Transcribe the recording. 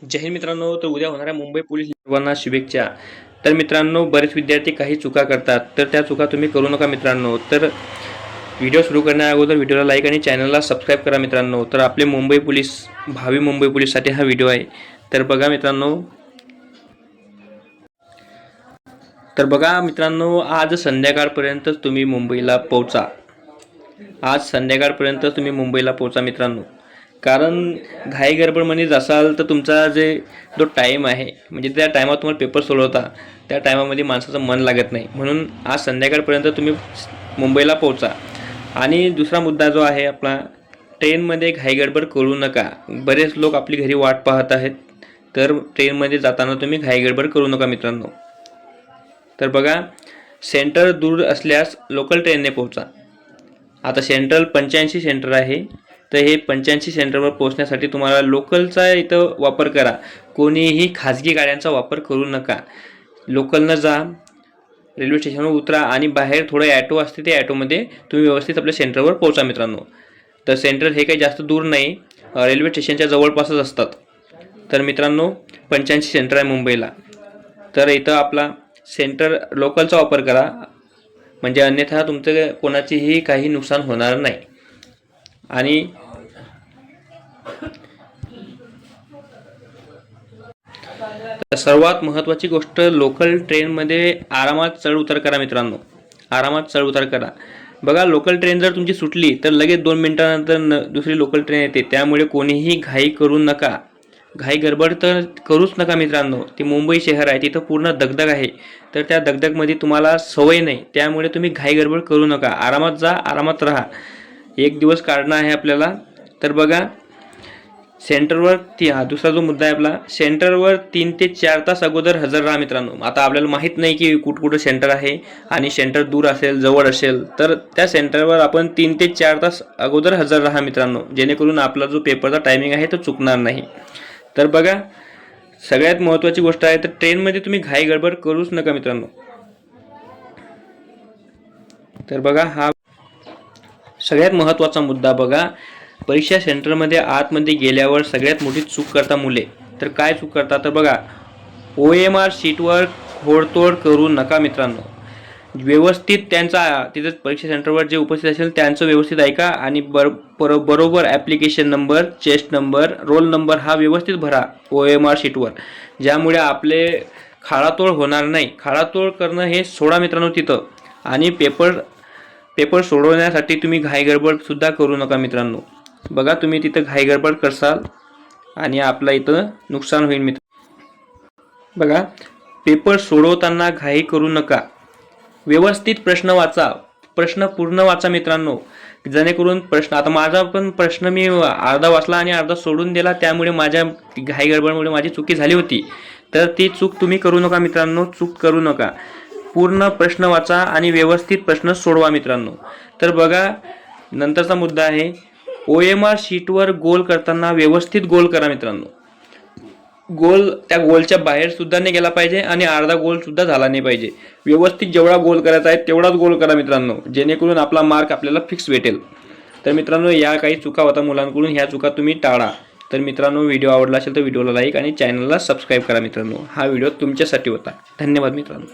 जय हिंद मित्रांनो. तर उद्या होणाऱ्या मुंबई पोलीस सर्वांना शुभेच्छा. तर मित्रांनो, बरेच विद्यार्थी काही चुका करतात, तर त्या चुका तुम्ही करू नका मित्रांनो. तर व्हिडिओ सुरू करण्या अगोदर व्हिडिओला लाईक आणि चॅनलला सबस्क्राईब करा मित्रांनो. तर आपले मुंबई पोलीस, भावी मुंबई पोलीससाठी हा व्हिडिओ आहे. तर बघा मित्रांनो, आज संध्याकाळपर्यंत तुम्ही मुंबईला पोहोचा. आज संध्याकाळपर्यंत तुम्ही मुंबईला पोहोचा मित्रांनो. कारण घाई गडबडमध्ये जासाल तर तुमचा जो टाईम आहे, म्हणजे त्या टायमात तुम्हाला पेपर सोडवता, त्या टायमामध्ये माणसाचं मन लागत नाही. म्हणून आज संध्याकाळपर्यंत तुम्ही मुंबईला पोहोचा. आणि दुसरा मुद्दा जो आहे आपला, ट्रेनमध्ये घाई गडबड करू नका. बरेच लोक आपली घरी वाट पाहत आहेत, तर ट्रेनमध्ये जाताना तुम्ही घाई गडबड करू नका मित्रांनो. तर बघा, सेंटर दूर असल्यास लोकल ट्रेनने पोहोचा. आता सेंट्रल 85 सेंटर आहे, तर हे 85 सेंटरवर पोहोचण्यासाठी तुम्हाला लोकलचा इथं वापर करा. कोणीही खाजगी गाड्यांचा वापर करू नका. लोकलनं जा, रेल्वे स्टेशनवर उतरा आणि बाहेर थोडं ॲटो असते, त्या ॲटोमध्ये तुम्ही व्यवस्थित आपल्या सेंटरवर पोहोचा मित्रांनो. तर सेंटर हे काही जास्त दूर नाही, रेल्वे स्टेशनच्या जवळपासच असतात. तर मित्रांनो, 85 सेंटर आहे मुंबईला, तर इथं आपला सेंटर लोकलचा वापर करा, म्हणजे अन्यथा तुमचं कोणाचीही काही नुकसान होणार नाही. आणि सर्वात महत्त्वाची गोष्ट, लोकल ट्रेनमध्ये आरामात चढ उतार करा मित्रांनो. आरामात चढ उतार करा. बघा, लोकल ट्रेन जर तुमची सुटली तर लगेच 2 मिनिटानंतर दुसरी लोकल ट्रेन येते. त्यामुळे कोणीही घाई करू नका. घाई गडबड तर करूच नका मित्रांनो. ती मुंबई शहर आहे, तिथं पूर्ण दगदग आहे, तर त्या दगदगमध्ये तुम्हाला सवय नाही, त्यामुळे तुम्ही घाई गडबड करू नका. आरामात जा, आरामात राहा. एक दिवस काढणं आहे आपल्याला. तर बघा, सेंटरवर दुसरा जो मुद्दा आहे आपला, सेंटरवर 3 ते 4 तास अगोदर हजर राहा मित्रांनो. आता आपल्याला माहीत नाही की कुठं सेंटर आहे, आणि सेंटर दूर असेल, जवळ असेल, तर त्या सेंटरवर आपण 3 ते 4 तास अगोदर हजर राहा मित्रांनो, जेणेकरून आपला जो पेपरचा टायमिंग आहे तो चुकणार नाही. तर बघा, सगळ्यात महत्त्वाची गोष्ट आहे, तर ट्रेनमध्ये तुम्ही घाई गडबड करूच नका मित्रांनो. तर बघा, हा सगळ्यात महत्त्वाचा मुद्दा. बघा, परीक्षा सेंटरमध्ये आतमध्ये गेल्यावर सगळ्यात मोठी चूक करता मुले. तर काय चूक करतात, तर बघा, OMR शीटवर खोडतोड करू नका मित्रांनो. व्यवस्थित तिथं परीक्षा सेंटरवर जे उपस्थित असेल त्यांचं व्यवस्थित ऐका, आणि बरोबर application number, chest number, roll number हा व्यवस्थित भरा OMR शीटवर, ज्यामुळे आपले खाडातोड होणार नाही. खाडातोड करणं हे सोडा मित्रांनो तिथं. आणि पेपर सोडवण्यासाठी तुम्ही घाई गडबडसुद्धा करू नका मित्रांनो. बघा, तुम्ही तिथं घाई गडबड करसाल आणि आपलं इथं नुकसान होईल मित्र. बघा, पेपर सोडवताना घाई करू नका. व्यवस्थित प्रश्न वाचा, प्रश्न पूर्ण वाचा मित्रांनो, जेणेकरून आता माझा पण प्रश्न मी अर्धा वाचला आणि अर्धा सोडून दिला, त्यामुळे माझ्या घाई गडबडमुळे माझी चुकी झाली होती. तर ती चूक तुम्ही करू नका मित्रांनो. चूक करू नका. पूर्ण प्रश्न वाचा आणि व्यवस्थित प्रश्न सोडवा मित्रांनो. तर बघा, नंतरचा मुद्दा आहे, OMR शीटवर गोल करताना व्यवस्थित गोल करा मित्रांनो. गोल त्या गोलच्या बाहेर सुद्धा नाही गेला पाहिजे आणि अर्धा गोल सुद्धा झाला नाही पाहिजे. व्यवस्थित जेवढा गोल करायचा आहे तेवढाच गोल करा मित्रांनो, जेणेकरून आपला मार्क आपल्याला फिक्स भेटेल. तर मित्रांनो, या काही चुका होता मुलांकडून, ह्या चुका तुम्ही टाळा. तर मित्रांनो, व्हिडिओ आवडला असेल तर व्हिडिओला लाईक आणि चॅनलला सबस्क्राईब करा मित्रांनो. हा व्हिडिओ तुमच्यासाठी होता. धन्यवाद मित्रांनो.